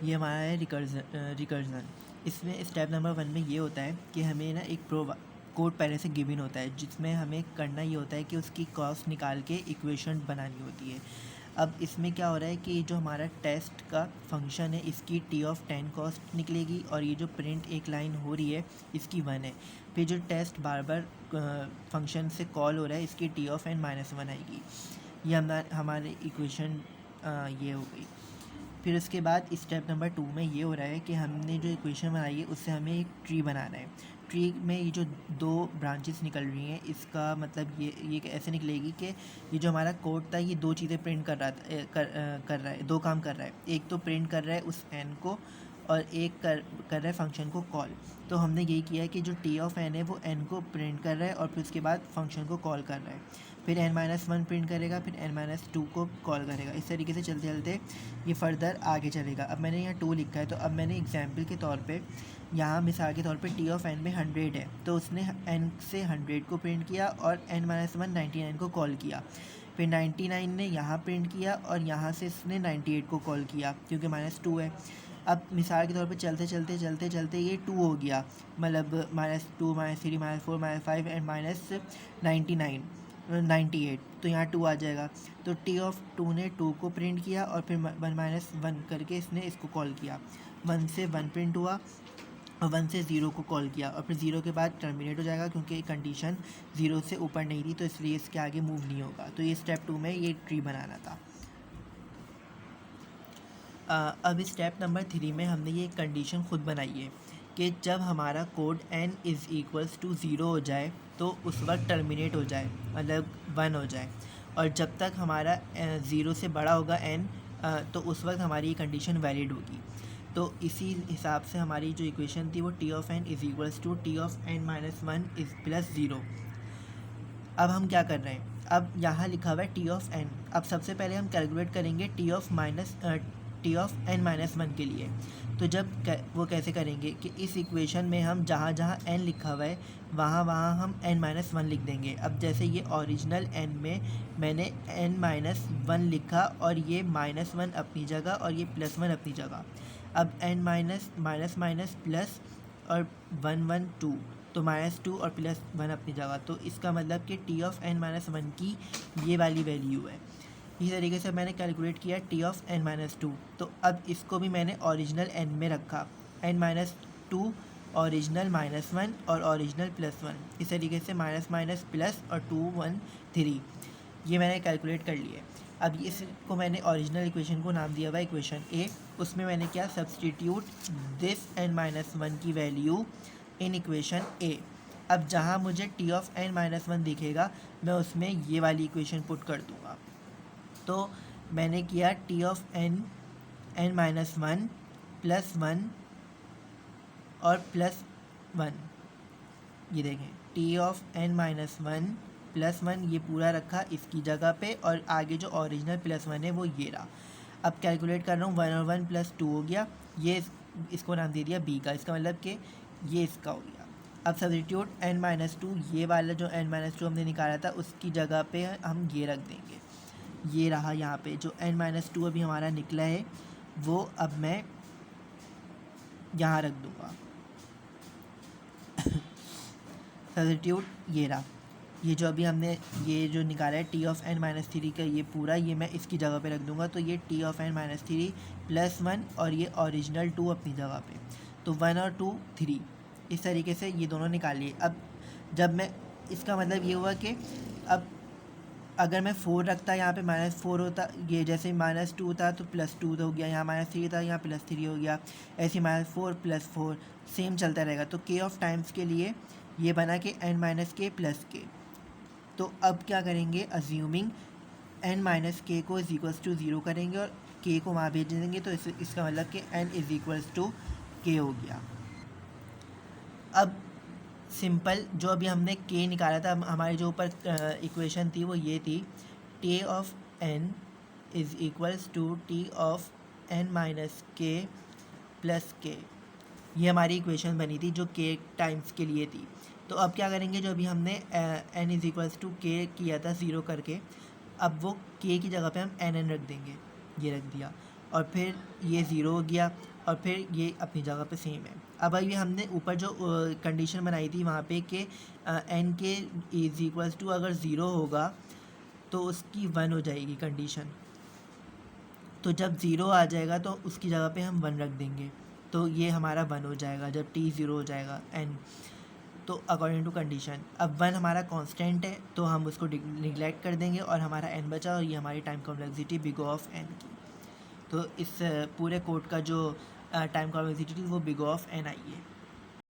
ये हमारा है रिकर्जन। इसमें स्टेप नंबर 1 में ये होता है कि हमें ना एक कोड पहले से गिवन होता है, जिसमें हमें करना ये होता है कि उसकी कॉस्ट निकाल के इक्वेशन बनानी होती है। अब इसमें क्या हो रहा है कि जो हमारा टेस्ट का फंक्शन है, इसकी t(10) कॉस्ट निकलेगी, और ये जो प्रिंट एक लाइन हो रही है इसकी 1 है। फिर जो टेस्ट बार बार फंक्शन से कॉल हो रहा है, इसकी t(n-1) आएगी। ये हमारे इक्वेशन ये हो गई। फिर उसके बाद स्टेप नंबर 2 में ये हो रहा है कि हमने जो इक्वेशन बनाई है उससे हमें एक ट्री बनाना है। ट्री में ये जो 2 ब्रांचेस निकल रही हैं, इसका मतलब ये ऐसे निकलेगी कि ये जो हमारा कोड था ये 2 चीज़ें प्रिंट कर रहा था, कर रहा है, 2 काम कर रहा है। एक तो प्रिंट कर रहा है उस n को, और एक कर रहा है फंक्शन को कॉल। तो हमने यही किया है कि जो t(n) है वो n को प्रिंट कर रहा है और फिर उसके बाद फंक्शन को कॉल कर रहा है। फिर n-1 प्रिंट करेगा, फिर n-2 को कॉल करेगा। इस तरीके से चलते चलते ये फर्दर आगे चलेगा। अब मैंने यहाँ 2 लिखा है, तो अब मैंने एग्जाम्पल के तौर पे यहाँ मिसाल के तौर पे t(n) में 100 है, तो उसने n से 100 को प्रिंट किया और n-1 99 को कॉल किया। फिर 99 ने यहाँ प्रिंट किया और यहाँ से इसने 98 को कॉल किया क्योंकि -2 है। अब मिसाल के तौर पे चलते चलते चलते चलते ये 2 हो गया, मतलब -2 -3 -4 -5 एंड -98, तो यहाँ 2 आ जाएगा। तो t(2) ने 2 को प्रिंट किया और फिर 1 करके इसने इसको कॉल किया। 1 से 1 प्रिंट हुआ और 1 से 0 को कॉल किया, और फिर 0 के बाद टर्मिनेट हो जाएगा क्योंकि कंडीशन 0 से ऊपर नहीं थी, तो इसलिए इसके आगे मूव नहीं होगा। तो ये स्टेप 2 में ये ट्री बनाना था। अब स्टेप नंबर 3 में हमने ये कंडीशन खुद बनाई है कि जब हमारा कोड n = 0 हो जाए तो उस वक्त टर्मिनेट हो जाए, मतलब 1 हो जाए, और जब तक हमारा 0 से बड़ा होगा n, तो उस वक्त हमारी ये कंडीशन वैलिड होगी। तो इसी हिसाब से हमारी जो इक्वेशन थी वो t(n) = t(n-1) + 0। अब हम क्या कर रहे हैं, अब यहाँ लिखा हुआ है t(n). अब सबसे पहले हम कैलकुलेट करेंगे t(n-1) के लिए। तो जब वो कैसे करेंगे कि इस इक्वेशन में हम जहाँ जहाँ n लिखा हुआ है वहाँ वहाँ हम n-1 लिख देंगे। अब जैसे ये ओरिजिनल n में मैंने n-1 लिखा और ये -1 अपनी जगह और ये +1 अपनी जगह। अब n माइनस प्लस और 1 1 2, तो -2 और +1 अपनी जगह। तो इसका मतलब कि t(n-1) की ये वाली वैल्यू है। इसी तरीके से मैंने कैलकुलेट किया t(n-2), तो अब इसको भी मैंने ओरिजिनल n में रखा, n-2 ओरिजिनल -1 और ओरिजिनल +1। इस तरीके से माइनस माइनस प्लस और 2 1 3 ये मैंने कैलकुलेट कर लिया। अब इसको मैंने ओरिजिनल इक्वेशन को नाम दिया हुआ इक्वेशन ए। उसमें मैंने क्या सब्सटीट्यूट दिस n-1 की वैल्यू इन इक्वेशन ए। अब जहाँ मुझे t(n-1) दिखेगा मैं उसमें ये वाली इक्वेशन पुट कर दूँगा। तो मैंने किया t(n)(n-1) +1 और +1, ये देखें t(n-1 +1 ये पूरा रखा इसकी जगह पे, और आगे जो ओरिजिनल +1 है वो ये रहा। अब कैलकुलेट कर रहा हूँ, 1 और 1 +2 हो गया, ये इसको नाम दे दिया b का, इसका मतलब कि ये इसका हो गया। अब सब्स्टिट्यूट n-2, ये वाला जो n-2 हमने निकाला था उसकी जगह पे हम ये रख देंगे। ये रहा यहाँ पे जो n-2 अभी हमारा निकला है वो अब मैं यहाँ रख दूँगा। सब्स्टिट्यूट ये रहा, ये जो अभी हमने ये जो निकाला है t(n-3) का ये पूरा, ये मैं इसकी जगह पे रख दूँगा। तो ये t(n-3 +1 और ये ओरिजिनल 2 अपनी जगह पे, तो 1 और 2 3, इस तरीके से ये दोनों निकाल लिए। अब जब मैं, इसका मतलब ये हुआ कि अब अगर मैं 4 रखता यहाँ पे -4 होता, ये जैसे -2 था तो +2 हो गया, यहाँ -3 था यहाँ +3 हो गया, ऐसे -4 +4 सेम चलता रहेगा। तो k ऑफ टाइम्स के लिए ये बना कि n-k + k। तो अब क्या करेंगे, अज्यूमिंग n-k को = 0 करेंगे और k को वहाँ भेज देंगे, तो इसका मतलब कि n = k हो गया। अब सिंपल जो अभी हमने k निकाला था, हमारी जो ऊपर इक्वेशन थी वो ये थी, t(n) = t(n-k + k। ये हमारी इक्वेशन बनी थी जो k टाइम्स के लिए थी। तो अब क्या करेंगे, जो अभी हमने n = k किया था 0 करके, अब वो k की जगह पे हम n रख देंगे, ये रख दिया। और फिर ये ज़ीरो हो गया और फिर ये अपनी जगह पे सेम है। अब ये हमने ऊपर जो कंडीशन बनाई थी वहाँ पे कि एन के इज़ इक्वल्स टू अगर ज़ीरो होगा तो उसकी 1 हो जाएगी कंडीशन। तो जब ज़ीरो आ जाएगा तो उसकी जगह पे हम 1 रख देंगे, तो ये हमारा 1 हो जाएगा जब टी ज़ीरो हो जाएगा एन। तो अकॉर्डिंग टू कंडीशन अब 1 हमारा कांस्टेंट है तो हम उसको निगलेक्ट कर देंगे और हमारा एन बचा और ये हमारी time complexity big of n की। तो इस पूरे कोड का जो टाइम कॉम्प्लेक्सिटी थी वो बिग ऑफ एन आई है।